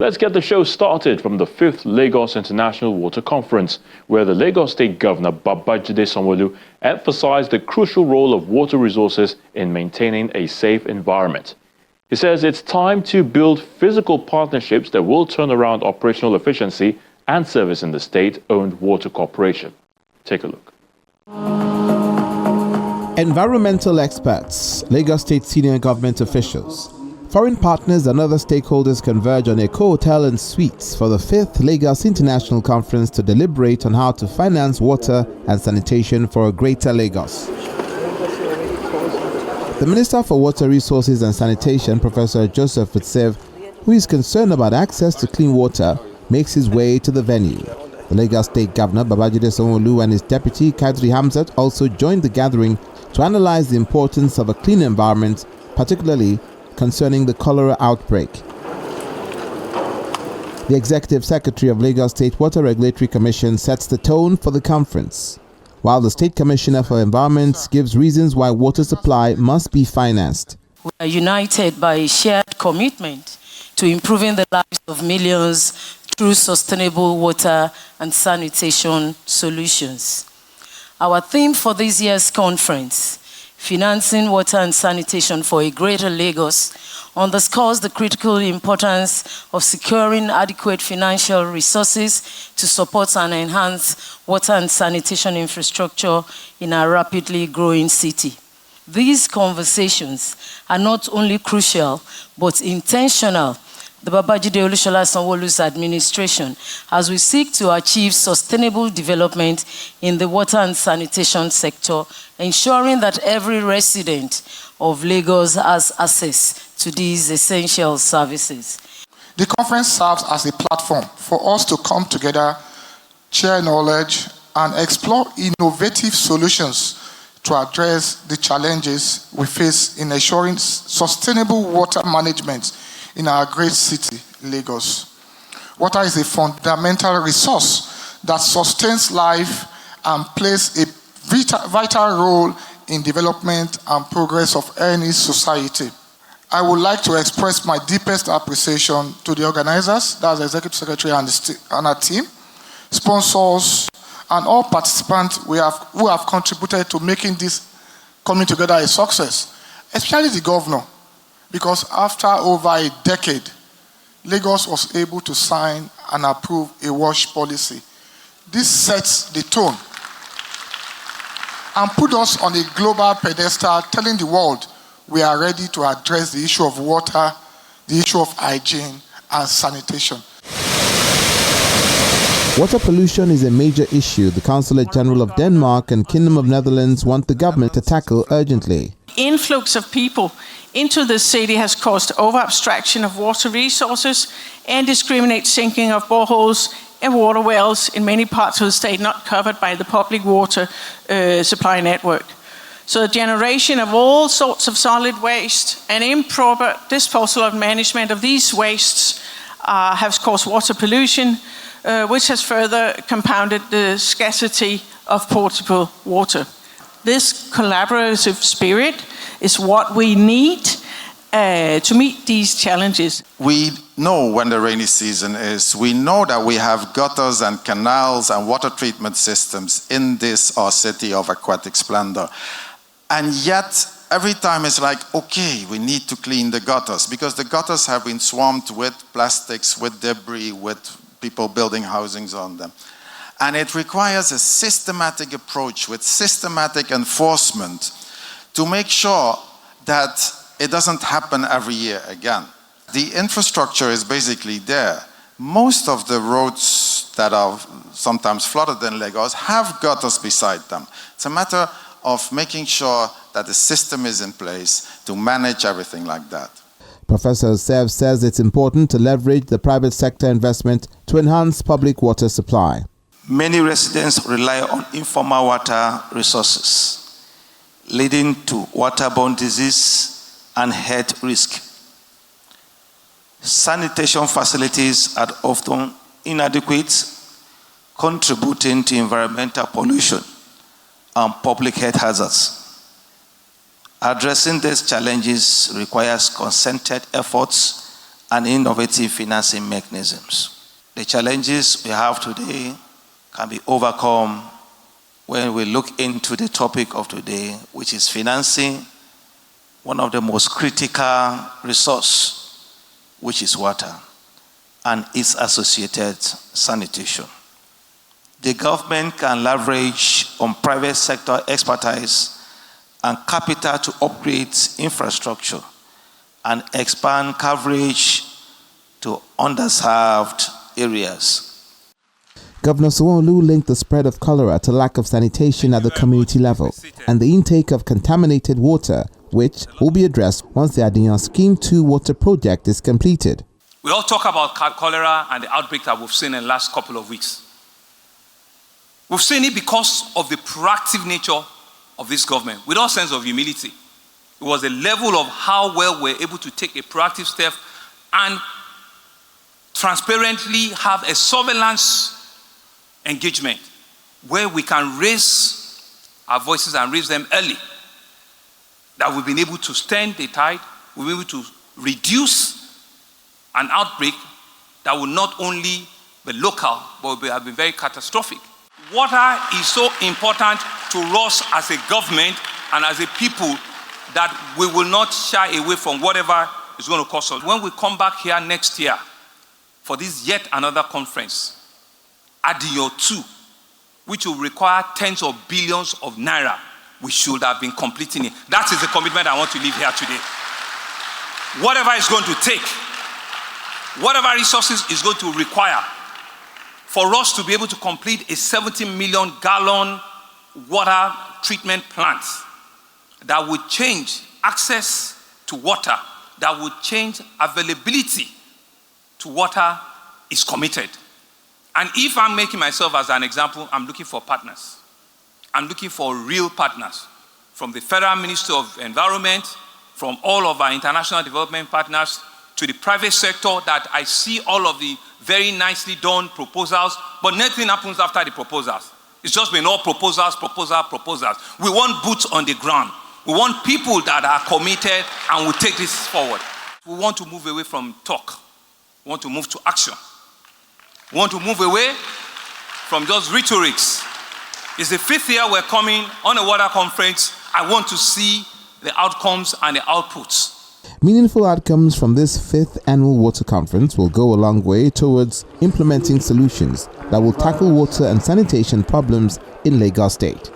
Let's get the show started from the 5th Lagos International Water Conference, where the Lagos State Governor Babajide Sanwo-Olu emphasized the crucial role of water resources in maintaining a safe environment. He says it's time to build physical partnerships that will turn around operational efficiency and service in the state-owned water corporation. Take a look. Environmental experts, Lagos State senior government officials, foreign partners and other stakeholders converge on Eco Hotel and Suites for the 5th Lagos International Conference to deliberate on how to finance water and sanitation for a greater Lagos. The Minister for Water Resources and Sanitation, Professor Joseph Utsev, who is concerned about access to clean water, makes his way to the venue. The Lagos State Governor Babajide Sanwo-Olu and his deputy Kadri Hamzat also joined the gathering to analyze the importance of a clean environment, particularly concerning the cholera outbreak. The Executive Secretary of Lagos State Water Regulatory Commission sets the tone for the conference, while the State Commissioner for Environment gives reasons why water supply must be financed. We are united by a shared commitment to improving the lives of millions through sustainable water and sanitation solutions. Our theme for this year's conference, Financing Water and Sanitation for a Greater Lagos, underscores the critical importance of securing adequate financial resources to support and enhance water and sanitation infrastructure in our rapidly growing city. These conversations are not only crucial, but intentional. The Babajide Olusola Sanwo-Olu's administration, as we seek to achieve sustainable development in the water and sanitation sector, ensuring that every resident of Lagos has access to these essential services. The conference serves as a platform for us to come together, share knowledge, and explore innovative solutions to address the challenges we face in ensuring sustainable water management in our great city, Lagos. Water is a fundamental resource that sustains life and plays a vital role in development and progress of any society. I would like to express my deepest appreciation to the organizers, that's the Executive Secretary and our team, sponsors, and all participants who have contributed to making this coming together a success, especially the governor, because after over a decade, Lagos was able to sign and approve a WASH policy. This sets the tone and put us on a global pedestal, telling the world we are ready to address the issue of water, the issue of hygiene and sanitation. Water pollution is a major issue the Consulate General of Denmark and Kingdom of Netherlands want the government to tackle urgently. Influx of people into the city has caused over-abstraction of water resources and indiscriminate sinking of boreholes and water wells in many parts of the state not covered by the public water supply network. So the generation of all sorts of solid waste and improper disposal and management of these wastes has caused water pollution, which has further compounded the scarcity of potable water. This collaborative spirit is what we need to meet these challenges. We know when the rainy season is. We know that we have gutters and canals and water treatment systems in this, our city of aquatic splendor. And yet, every time it's like, okay, we need to clean the gutters, because the gutters have been swamped with plastics, with debris, with people building housings on them. And it requires a systematic approach with systematic enforcement to make sure that it doesn't happen every year again. The infrastructure is basically there. Most of the roads that are sometimes flooded in Lagos have gutters beside them. It's a matter of making sure that the system is in place to manage everything like that. Professor Sev says it's important to leverage the private sector investment to enhance public water supply. Many residents rely on informal water resources, leading to waterborne disease and health risk. Sanitation facilities are often inadequate, contributing to environmental pollution and public health hazards. Addressing these challenges requires concerted efforts and innovative financing mechanisms. The challenges we have today can be overcome when we look into the topic of today, which is financing one of the most critical resources, which is water, and its associated sanitation. The government can leverage on private sector expertise and capital to upgrade infrastructure and expand coverage to underserved areas. Governor Sanwo-Olu linked the spread of cholera to lack of sanitation at the community level and the intake of contaminated water, which will be addressed once the Adiyan Scheme 2 water project is completed. We all talk about cholera and the outbreak that we've seen in the last couple of weeks. We've seen it because of the proactive nature of this government, with all sense of humility. It was the level of how well we're able to take a proactive step and transparently have a surveillance engagement where we can raise our voices and raise them early. That we've been able to stem the tide, we've been able to reduce an outbreak that will not only be local, but will have been very catastrophic. Water is so important to us as a government and as a people that we will not shy away from whatever is going to cost us. When we come back here next year for this yet another conference, Adiyan 2, which will require tens of billions of naira, we should have been completing it. That is the commitment I want to leave here today. Whatever it's going to take, whatever resources is going to require for us to be able to complete a 70 million gallon water treatment plant that would change access to water, that would change availability to water, is committed. And if I'm making myself as an example, I'm looking for partners. I'm looking for real partners from the Federal Ministry of Environment, from all of our international development partners, to the private sector, that I see all of the very nicely done proposals, but nothing happens after the proposals. It's just been all proposals. We want boots on the ground. We want people that are committed and will take this forward. We want to move away from talk. We want to move to action. We want to move away from just rhetorics. It's the 5th year we're coming on a water conference. I want to see the outcomes and the outputs. Meaningful outcomes from this 5th annual water conference will go a long way towards implementing solutions that will tackle water and sanitation problems in Lagos State.